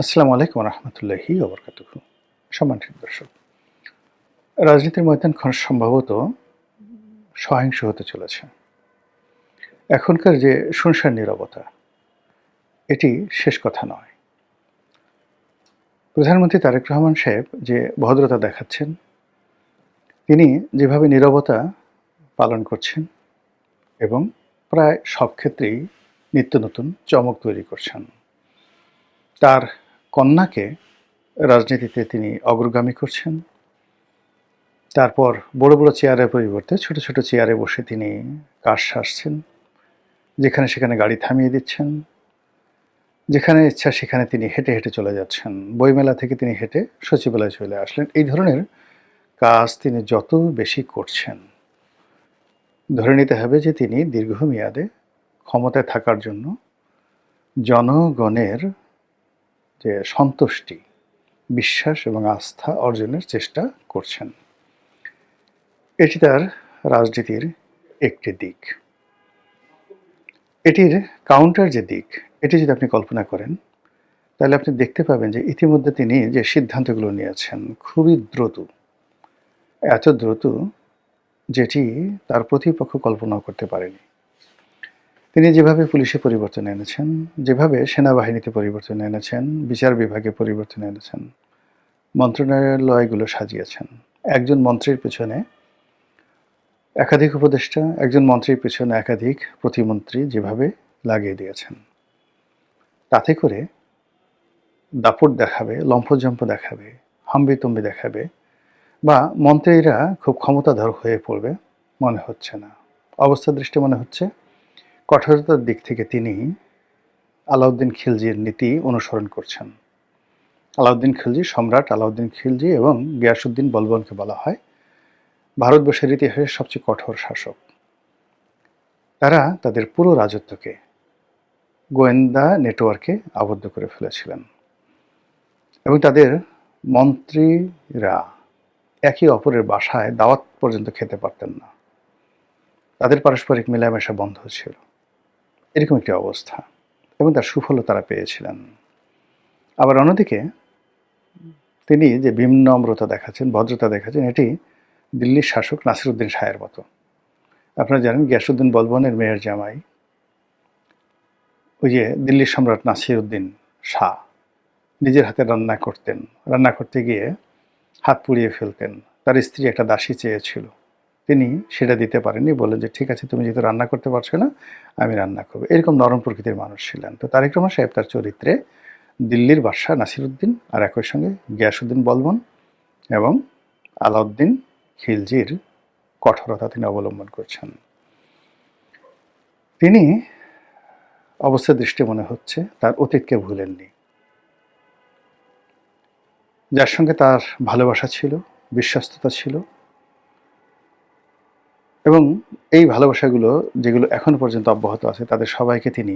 আসসালামু আলাইকুম রহমতুল্লাহি ওবরকাতুহু। সম্মানিত দর্শক, রাজনীতির ময়দান সম্ভবত সহিংস হতে চলেছে। এখনকার যে শুনশান নীরবতা, এটি শেষ কথা নয়। প্রধানমন্ত্রী তারেক রহমান সাহেব যে ভদ্রতা দেখাচ্ছেন, তিনি যেভাবে নীরবতা পালন করছেন এবং প্রায় সব ক্ষেত্রেই নিত্য নতুন চমক তৈরি করছেন। তার কন্যাকে রাজনীতিতে তিনি অগ্রগামী করছেন। তারপর বড় বড় চেয়ারের পরিবর্তে ছোট ছোট চেয়ারে বসে তিনি কাজ সারছেন, যেখানে সেখানে গাড়ি থামিয়ে দিচ্ছেন, যেখানে ইচ্ছা সেখানে তিনি হেঁটে হেঁটে চলে যাচ্ছেন। বইমেলা থেকে তিনি হেঁটে সচিবালয়ে চলে আসলেন। এই ধরনের কাজ তিনি যত বেশি করছেন, ধরে নিতে হবে যে তিনি দীর্ঘমেয়াদে ক্ষমতায় থাকার জন্য জনগণের যে সন্তুষ্টি, বিশ্বাস এবং আস্থা অর্জনের চেষ্টা করছেন। এটি তার রাজনীতির একটি দিক। এটির কাউন্টার যে দিক, এটি যদি আপনি কল্পনা করেন, তাহলে আপনি দেখতে পাবেন যে ইতিমধ্যে তিনি যে সিদ্ধান্তগুলো নিয়েছেন খুবই দ্রুত, এত দ্রুত যেটি তার প্রতিপক্ষ কল্পনাও করতে পারেনি। তিনি যেভাবে পুলিশে পরিবর্তন এনেছেন, যেভাবে সেনাবাহিনীতে পরিবর্তন এনেছেন, বিচার বিভাগে পরিবর্তন এনেছেন, মন্ত্রণালয়গুলো সাজিয়েছেন, একজন মন্ত্রীর পেছনে একাধিক উপদেষ্টা, একজন মন্ত্রীর পেছনে একাধিক প্রতিমন্ত্রী যেভাবে লাগিয়ে দিয়েছেন, তাতে করে দাপট দেখাবে, লম্ফজম্প দেখাবে, হাম্বিতম্বি দেখাবে বা মন্ত্রীরা খুব ক্ষমতাধর হয়ে পড়বে মনে হচ্ছে না। অবস্থা দৃষ্টি মনে হচ্ছে কঠোরতার দিক থেকে তিনি আলাউদ্দিন খিলজির নীতি অনুসরণ করছেন। আলাউদ্দিন খিলজি, সম্রাট আলাউদ্দিন খিলজি এবং গিয়াসউদ্দিন বলবনকে বলা হয় ভারতবর্ষের ইতিহাসের সবচেয়ে কঠোর শাসক। তারা তাদের পুরো রাজত্বকে গোয়েন্দা নেটওয়ার্কে আবদ্ধ করে ফেলেছিলেন এবং তাদের মন্ত্রীরা একে অপরের বাসায় দাওয়াত পর্যন্ত খেতে পারতেন না। তাদের পারস্পরিক মেলামেশা বন্ধ ছিল। এরকম একটি অবস্থা এবং তার সুফলও তারা পেয়েছিলেন। আবার অন্যদিকে তিনি যে বিনম্রতা দেখাচ্ছেন, ভদ্রতা দেখাচ্ছেন, এটি দিল্লির শাসক নাসিরউদ্দিন শাহের মতো। আপনারা জানেন গিয়াসউদ্দিন বলবনের মেয়ের জামাই ওই যে দিল্লির সম্রাট নাসিরউদ্দিন শাহ নিজের হাতে রান্না করতেন। রান্না করতে গিয়ে হাত পুড়িয়ে ফেলতেন। তার স্ত্রী একটা দাসী চেয়েছিল, তিনি সেটা দিতে পারেননি। বললেন যে ঠিক আছে, তুমি যেহেতু রান্না করতে পারছো না, আমি রান্না করবো। এরকম নরম প্রকৃতির মানুষ ছিলেন। তো তারেক রহমান সাহেব তার চরিত্রে দিল্লির বাদশাহ নাসিরউদ্দিন আর একই সঙ্গে গিয়াসউদ্দিন বলবন এবং আলাউদ্দিন খিলজির কঠোরতা তিনি অবলম্বন করছেন। তিনি অবস্থা দৃষ্টি মনে হচ্ছে তার অতীতকে ভুলেননি। যার সঙ্গে তার ভালোবাসা ছিল, বিশ্বস্ততা ছিল এবং এই ভালোবাসাগুলো যেগুলো এখনো পর্যন্ত অব্যাহত আছে, তাদের সবাইকে তিনি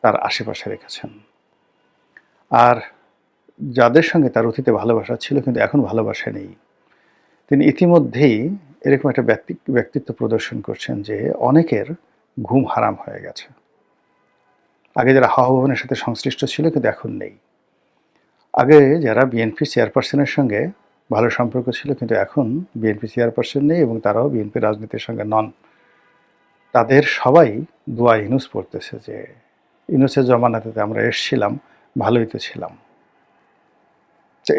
তার আশেপাশে রেখেছেন। আর যাদের সঙ্গে তার অতীতে ভালোবাসা ছিল কিন্তু এখন ভালোবাসা নেই, তিনি ইতিমধ্যেই এরকম একটা ব্যক্তিত্ব প্রদর্শন করছেন যে অনেকের ঘুম হারাম হয়ে গেছে। আগে যারা হাওয়া ভবনের সাথে সংশ্লিষ্ট ছিল কিন্তু এখন নেই। আগে যারা বিএনপি চেয়ারপারসনের সঙ্গে ভালো সম্পর্ক ছিল কিন্তু এখন বিএনপি চেয়ারপারসন নেই এবং তারাও বিএনপি রাজনীতির সঙ্গে নন। তাদের সবাই দোয়া ইউনূস পড়তেছে যে ইউনূসের জমানাতে আমরা এসছিলাম, ভালোই তো ছিলাম।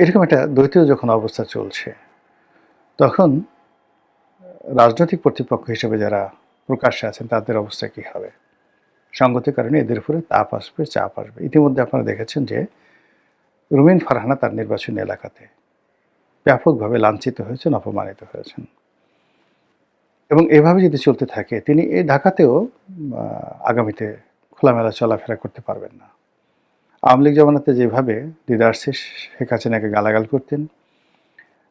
এরকম একটা দ্বৈত যখন অবস্থা চলছে, তখন রাজনৈতিক কর্তৃপক্ষ হিসেবে যারা প্রকাশ্যে আছেন তাদের অবস্থা কী হবে? সঙ্গতির কারণে এদের উপরে তাপ আসবে, চাপ আসবে। ইতিমধ্যে আপনারা দেখেছেন যে রুমিন ফারহানা তার নির্বাচনী এলাকাতে ব্যাপকভাবে লাঞ্ছিত হয়েছেন, অপমানিত হয়েছেন এবং এভাবে যদি চলতে থাকে তিনি এই ঢাকাতেও আগামীতে খোলামেলা চলাফেরা করতে পারবেন না। আওয়ামী লীগ জমানাতে যেভাবে দিদারশিস শেখ হাসিনাকে গালাগাল করতেন,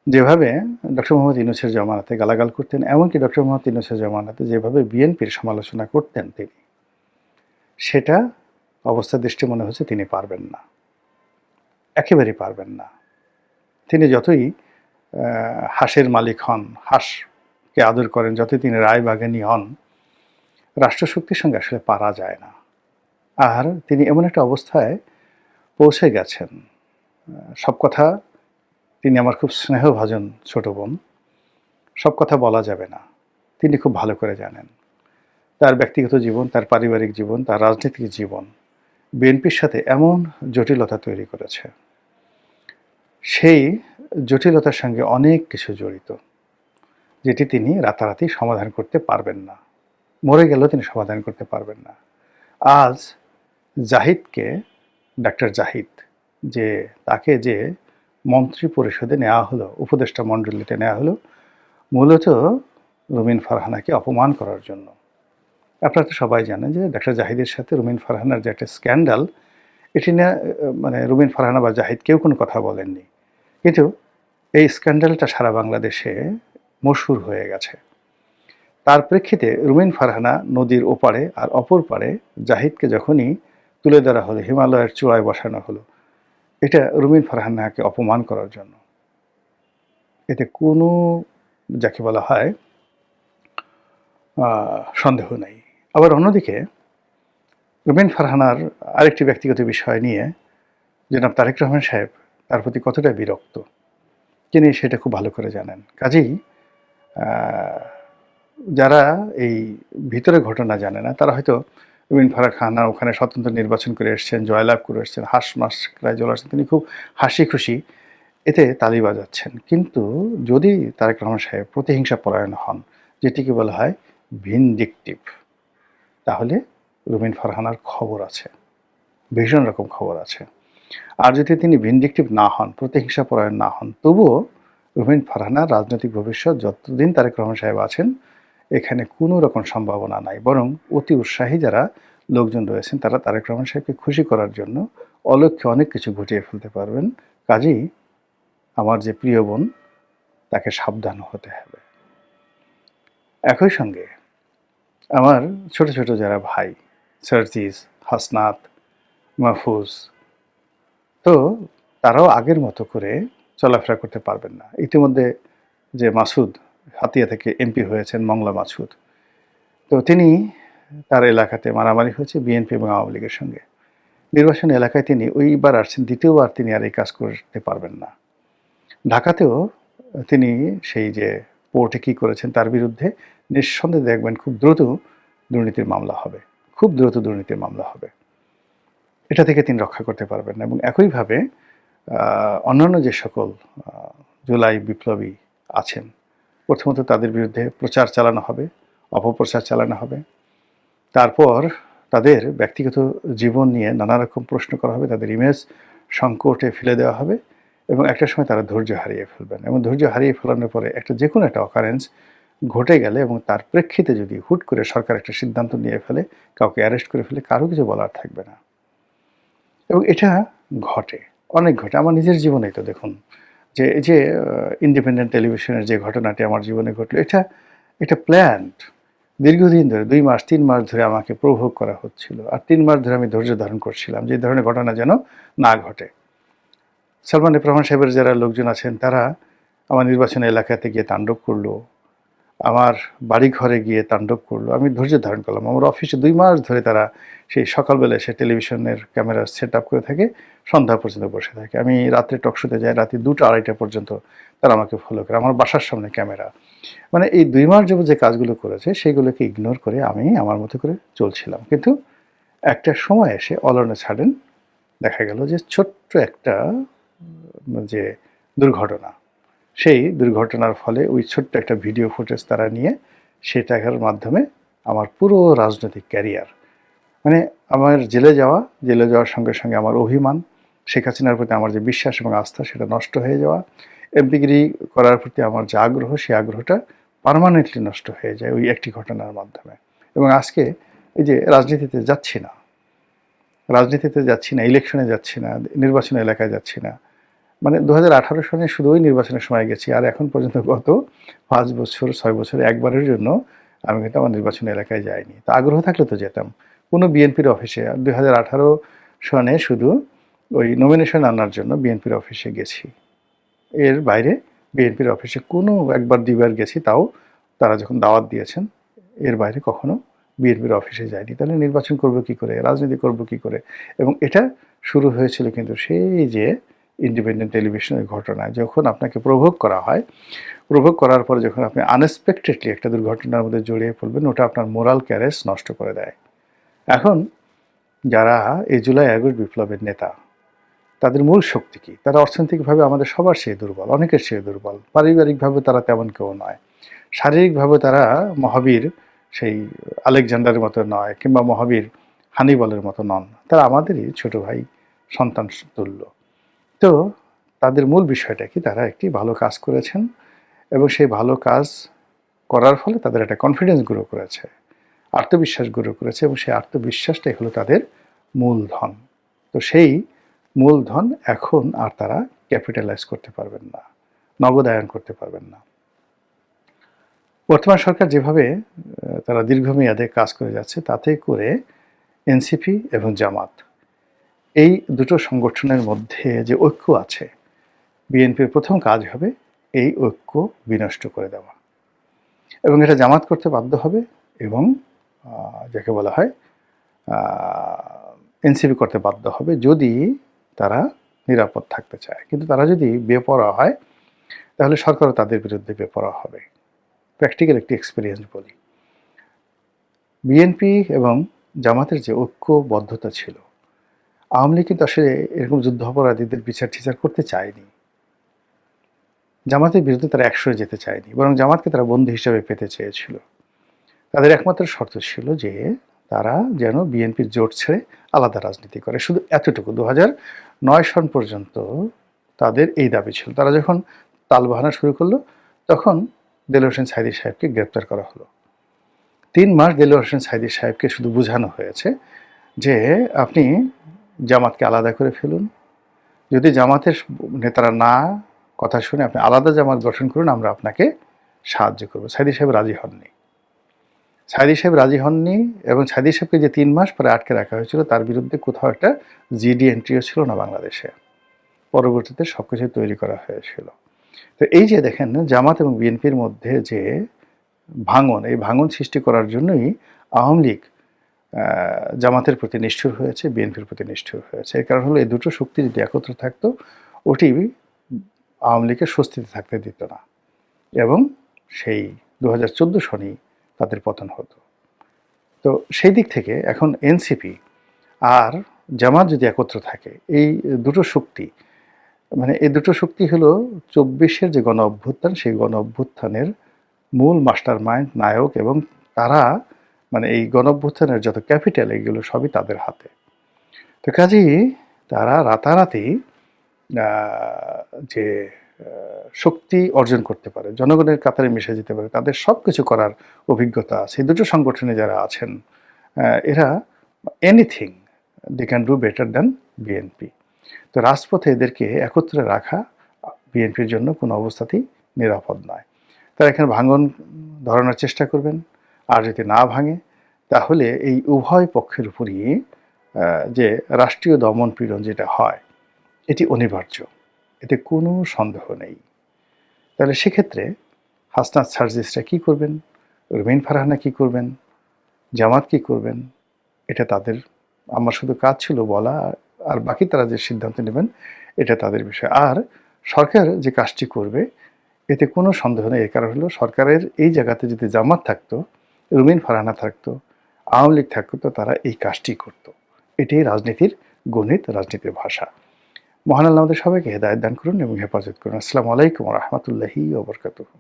যেভাবে ডক্টর মোহাম্মদ ইউনূসের জমানাতে গালাগাল করতেন, এমনকি ডক্টর মোহাম্মদ ইউনূসের জমানাতে যেভাবে বিএনপির সমালোচনা করতেন তিনি, সেটা অবস্থা দৃষ্টি মনে হচ্ছে তিনি পারবেন না, একেবারেই পারবেন না। তিনি যতই হাঁসের মালিক হন, হাঁসকে আদর করেন, যতই তিনি রায়বাগানী হন, রাষ্ট্রশক্তির সঙ্গে আসলে পারা যায় না। আর তিনি এমন একটা অবস্থায় পৌঁছে গেছেন। সব কথা তিনি আমার খুব স্নেহভাজন ছোট বোন। সব কথা বলা যাবে না। তিনি খুব ভালো করে জানেন। তার ব্যক্তিগত জীবন, তার পারিবারিক জীবন, তার রাজনৈতিক জীবন বিএনপির সাথে এমন জটিলতা তৈরি করেছে। সেই জটিলতার সঙ্গে অনেক কিছু জড়িত, যেটি তিনি রাতারাতি সমাধান করতে পারবেন না। মরে গেলেও তিনি সমাধান করতে পারবেন না। আজ জাহিদকে, ডাক্তার জাহিদ, যে তাকে যে মন্ত্রী পরিষদে নেওয়া হলো, উপদেষ্টা মণ্ডলীতে নেওয়া হলো, মূলত রুমিন ফারহানাকে অপমান করার জন্য। আপনারা তো সবাই জানেন যে ডাক্তার জাহিদের সাথে রুমিন ফারহানার যে একটা স্ক্যান্ডাল, এটি নিয়ে মানে রুমিন ফারহানা বা জাহিদ কেউ কোনো কথা বলেননি। কিন্তু এই স্ক্যান্ডালটা সারা বাংলাদেশে মশহুর হয়ে গেছে। তার প্রেক্ষিতে রুমিন ফারহানা নদীর ওপারে আর অপর পারে জাহিদকে যখনই তুলে ধরা হলো, হিমালয়ের চূড়ায় বসানো হলো, এটা রুমিন ফারহানাকে অপমান করার জন্য। এতে কোনো, যাকে বলা হয়, সন্দেহ নেই। আবার অন্যদিকে রুমিন ফারহানার আরেকটি ব্যক্তিগত বিষয় নিয়ে জনাব তারেক রহমান সাহেব তার প্রতি কতটা বিরক্ত তিনি সেটা খুব ভালো করে জানেন। কাজেই যারা এই ভিতরে ঘটনা জানে না তারা হয়তো রুমিন ফারহানা ওখানে স্বতন্ত্র নির্বাচন করে এসছেন, জয়লাভ করে এসছেন, হাঁস মাস প্রায় চলে আসছেন, তিনি খুব হাসি খুশি এতে তালি বাজাচ্ছেন। কিন্তু যদি তারেক রহমান সাহেব প্রতিহিংসা পরায়ণ হন, যেটিকে বলা হয় ভিনডিকটিভ, তাহলে রুমিন ফারহানার খবর আছে, ভীষণ রকম খবর আছে। আর যদি তিনি ভিনডিকটিভ না হন, প্রতিহিংসা পরায়ণ না হন, তবুও রুমিন ফারহানার রাজনৈতিক ভবিষ্যৎ যতদিন তারেক রহমান সাহেব আছেন এখানে কোনো রকম সম্ভাবনা নাই। বরং অতি উৎসাহী যারা লোকজন রয়েছেন তারা তারেক রহমান সাহেবকে খুশি করার জন্য অলক্ষ্যে অনেক কিছু ঘটিয়ে ফেলতে পারবেন। কাজেই আমার যে প্রিয় বোন, তাকে সাবধান হতে হবে। একই সঙ্গে আমার ছোট ছোট যারা ভাই, সার্জিস, হাসনাত, মাহফুজ, তো তারাও আগের মতো করে চলাফেরা করতে পারবেন না। ইতিমধ্যে যে মাসুদ হাতিয়া থেকে এমপি হয়েছেন, মংলা মাসুদ, তো তিনি, তার এলাকাতে মারামারি হয়েছে বিএনপি এবং আওয়ামী লীগের সঙ্গে। নির্বাচন এলাকায় তিনি ওইবার আসছেন, দ্বিতীয়বার তিনি আর এই কাজ করতে পারবেন না। ঢাকাতেও তিনি সেই যে পোর্টে কী করেছেন তার বিরুদ্ধে নিঃসন্দেহে দেখবেন খুব দ্রুত দুর্নীতির মামলা হবে, খুব দ্রুত দুর্নীতির মামলা হবে। এটা থেকে তিনি রক্ষা করতে পারবেন না। এবং একইভাবে অন্যান্য যে সকল জুলাই বিপ্লবী আছেন, প্রথমত তাদের বিরুদ্ধে প্রচার চালানো হবে, অপপ্রচার চালানো হবে। তারপর তাদের ব্যক্তিগত জীবন নিয়ে নানা রকম প্রশ্ন করা হবে, তাদের ইমেজ সংকটে ফেলে দেওয়া হবে এবং একটা সময় তারা ধৈর্য হারিয়ে ফেলবেন। এবং ধৈর্য হারিয়ে ফেলানোর পরে একটা যে কোনো একটা অকারেন্স ঘটে গেলে এবং তার প্রেক্ষিতে যদি হুট করে সরকার একটা সিদ্ধান্ত নিয়ে ফেলে, কাউকে অ্যারেস্ট করে ফেলে, কারো কিছু বলার থাকবে না। এবং এটা ঘটে, অনেক ঘটে। আমার নিজের জীবনেই তো দেখুন যে এই যে ইন্ডিপেন্ডেন্ট টেলিভিশনের যে ঘটনাটি আমার জীবনে ঘটলো, এটা প্ল্যান্ড। দীর্ঘদিন ধরে 2 মাস 3 মাস ধরে আমাকে প্রভোগ করা হচ্ছিল, আর 3 মাস ধরে আমি ধৈর্য ধারণ করছিলাম যে এই ধরনের ঘটনা যেন না ঘটে। সালমান এফ রহমান সাহেবের যারা লোকজন আছেন তারা আমার নির্বাচনী এলাকাতে গিয়ে তাণ্ডব করলো, আমার বাড়ি ঘরে গিয়ে তাণ্ডব করলো। আমি ধৈর্য ধারণ করলাম। আমার অফিসে 2 মাস ধরে তারা সেই সকালবেলা এসে টেলিভিশনের ক্যামেরা সেট আপ করে থাকে, সন্ধ্যা পর্যন্ত বসে থাকে। আমি রাত্রে টকশোতে যাই, রাতে 2টা-2:30টা পর্যন্ত তারা আমাকে ফলো করে। আমার বাসার সামনে ক্যামেরা। মানে এই 2 মাস যাবত যে কাজগুলো করেছে সেগুলোকে ইগনোর করে আমি আমার মতো করে চলছিলাম। কিন্তু একটা সময় এসে অল অন এ সাডেন দেখা গেল যে ছোট্ট একটা যে দুর্ঘটনা, সেই দুর্ঘটনার ফলে ওই ছোট্ট একটা ভিডিও ফুটেজ তারা নিয়ে সেটার মাধ্যমে আমার পুরো রাজনৈতিক ক্যারিয়ার, মানে আমার জেলে যাওয়ার সঙ্গে সঙ্গে আমার অভিমান, শেখ হাসিনার প্রতি আমার যে বিশ্বাস এবং আস্থা সেটা নষ্ট হয়ে যাওয়া, এমপিগিরি করার প্রতি আমার যে আগ্রহ, সেই আগ্রহটা পার্মানেন্টলি নষ্ট হয়ে যায় ওই একটি ঘটনার মাধ্যমে। এবং আজকে এই যে রাজনীতিতে যাচ্ছি না, ইলেকশনে যাচ্ছি না, নির্বাচনী এলাকায় যাচ্ছি না। মানে 2018 সনে শুধু ওই নির্বাচনের সময় গেছি, আর এখন পর্যন্ত গত 5 বছর 6 বছরে একবারের জন্য আমি কিন্তু আমার নির্বাচনী এলাকায় যাইনি। তো আগ্রহ থাকলে তো যেতাম কোনো বিএনপির অফিসে। 2018 সনে শুধু ওই নমিনেশন আনার জন্য বিএনপির অফিসে গেছি, এর বাইরে বিএনপির অফিসে কোনো একবার 2বার গেছি, তাও তারা যখন দাওয়াত দিয়েছেন, এর বাইরে কখনো বিএনপির অফিসে যায়নি, তাহলে নির্বাচন করব কি করে, রাজনীতি করব কি করে? এবং এটা শুরু হয়েছিল কিন্তু সেই যে ইন্ডিপেন্ডেন্ট টেলিভিশনের ঘটনায়, যখন আপনাকে প্রভোগ করা হয়, প্রভোগ করার পরে যখন আপনি আনএক্সপেক্টেডলি একটা দুর্ঘটনার মধ্যে জড়িয়ে পড়বেন, ওটা আপনার মোরাল ক্যারেজ নষ্ট করে দেয়। এখন যারা এই জুলাই আগস্ট বিপ্লবের নেতা, তাদের মূল শক্তি কি? তারা অর্থনৈতিকভাবে আমাদের সবার চেয়ে দুর্বল, অনেকের চেয়ে দুর্বল। পারিবারিকভাবে তারা তেমন কেউ নয়। শারীরিকভাবে তারা মহাবীর সেই আলেকজান্ডারের মতো নয়, কিংবা মহাবীর হানিবলের মতো নন। তারা আমাদেরই ছোট ভাই, সন্তান তুল্য। তো তাদের মূল বিষয়টা কি? তারা একটি ভালো কাজ করেছেন এবং সেই ভালো কাজ করার ফলে তাদের একটা কনফিডেন্স গ্রো করেছে, আত্মবিশ্বাস গ্রো করেছে, এবং সেই আত্মবিশ্বাসটাই হলো তাদের মূলধন। তো সেই মূলধন এখন আর তারা ক্যাপিটালাইজ করতে পারবেন না, নগদায়ন করতে পারবেন না। বর্তমান সরকার যেভাবে তারা দীর্ঘমেয়াদে কাজ করে যাচ্ছে, তাতে করে এনসিপি এবং জামাত, এই দুটো সংগঠনের মধ্যে যে ঐক্য আছে, বিএনপির প্রথম কাজ হবে এই ঐক্য বিনষ্ট করে দেওয়া, এবং এটা জামাত করতে বাধ্য হবে, এবং যাকে বলা হয় এনসিপি করতে বাধ্য হবে, যদি তারা নিরাপদ থাকতে চায়। কিন্তু তারা যদি বেপরোয়া হয়, তাহলে সরকারও তাদের বিরুদ্ধে বেপরোয়া হবে। প্র্যাকটিক্যাল একটি এক্সপিরিয়েন্স বলি, বিএনপি এবং জামাতের যে ঐক্যবদ্ধতা ছিল, আওয়ামী লীগ কিন্তু আসলে এরকম যুদ্ধাপরাধীদের বিচার টিচার করতে চায়নি। জামাতের বিরুদ্ধে তারা একশোয় যেতে চায়নি, বরং জামাতকে তারা বন্ধু হিসেবে পেতে চেয়েছিল। তাদের একমাত্র শর্ত ছিল যে তারা যেন বিএনপির জোট ছেড়ে আলাদা রাজনীতি করে, শুধু এতটুকু। 2009 সন পর্যন্ত তাদের এই দাবি ছিল। তারা যখন তালবাহানা শুরু করলো, তখন দেলোয়ার হোসেন সাঈদী সাহেবকে গ্রেপ্তার করা হলো। 3 মাস দেলোয়ার হোসেন সাঈদী সাহেবকে শুধু বোঝানো হয়েছে যে আপনি জামাতকে আলাদা করে ফেলুন, যদি জামাতের নেতারা না কথা শুনে আপনি আলাদা জামাত গঠন করুন, আমরা আপনাকে সাহায্য করবো। সাঈদী সাহেব রাজি হননি। সাঈদী সাহেব রাজি হননি, এবং সাঈদী সাহেবকে যে 3 মাস পরে আটকে রাখা হয়েছিল, তার বিরুদ্ধে কোথাও একটা জিডি এন্ট্রিও ছিল না বাংলাদেশে। পরবর্তীতে সবকিছু তৈরি করা হয়েছিল। তো এই যে দেখেন, জামাত এবং বিএনপির মধ্যে যে ভাঙন, এই ভাঙন সৃষ্টি করার জন্যই আওয়ামী লীগ জামাতের প্রতি নিষ্ঠুর হয়েছে, বিএনপির প্রতি নিষ্ঠুর হয়েছে। এর কারণ হলো এই দুটো শক্তি যদি একত্র থাকতো, ওটি আওয়ামী লীগের স্বস্তিতে থাকতে দিত না, এবং সেই 2014 সনেই তাদের পতন হতো। তো সেই দিক থেকে এখন এনসিপি আর জামাত যদি একত্র থাকে, এই দুটো শক্তি, মানে এই দুটো শক্তি হলো 24-এর যে গণ অভ্যুত্থান, সেই গণ অভ্যুত্থানের মূল মাস্টার মাইন্ড, নায়ক, এবং তারা মানে এই গণ অভ্যুত্থানের যত ক্যাপিটাল, এগুলো সবই তাদের হাতে। তো কাজেই তারা রাতারাতি যে শক্তি অর্জন করতে পারে, জনগণের কাতারে মিশে যেতে পারে, তাদের সব কিছু করার অভিজ্ঞতা আছে। এই দুটো সংগঠনে যারা আছেন, এরা anything they can do better than BNP. তো রাজপথে এদেরকে একত্রে রাখা বিএনপির জন্য কোনো অবস্থাতেই নিরাপদ নয়। তারা এখানে ভাঙন ধরানোর চেষ্টা করবেন, আর যদি না ভাঙে, তাহলে এই উভয় পক্ষের উপরই যে রাষ্ট্রীয় দমন পীড়ন যেটা হয়, এটি অনিবার্য, এতে কোনো সন্দেহ নেই। তাহলে সেক্ষেত্রে হাসনাত সার্জিসরা কী করবেন, রুমিন ফারহানা কী করবেন, জামাত কী করবেন, এটা তাদের, আমার শুধু কাজ ছিল বলা, আর বাকি তারা যে সিদ্ধান্ত নেবেন এটা তাদের বিষয়। আর সরকার যে কাজটি করবে, এতে কোনো সন্দেহ নেই। এর কারণ হলো, সরকারের এই জায়গাতে যদি জামাত থাকতো, রুমিন ফারহানা থাকতো, আওয়ামী লীগ থাকতো, তো তারা এই কাজটি করতো। এটাই রাজনীতির গণিত, রাজনীতির ভাষা। মহান আল্লাহ আমাদের সবাইকে হেদায়েত দান করুন এবং হেফাজত করুন। আসসালামু আলাইকুম ওয়া রাহমাতুল্লাহি ওয়া বারাকাতুহু।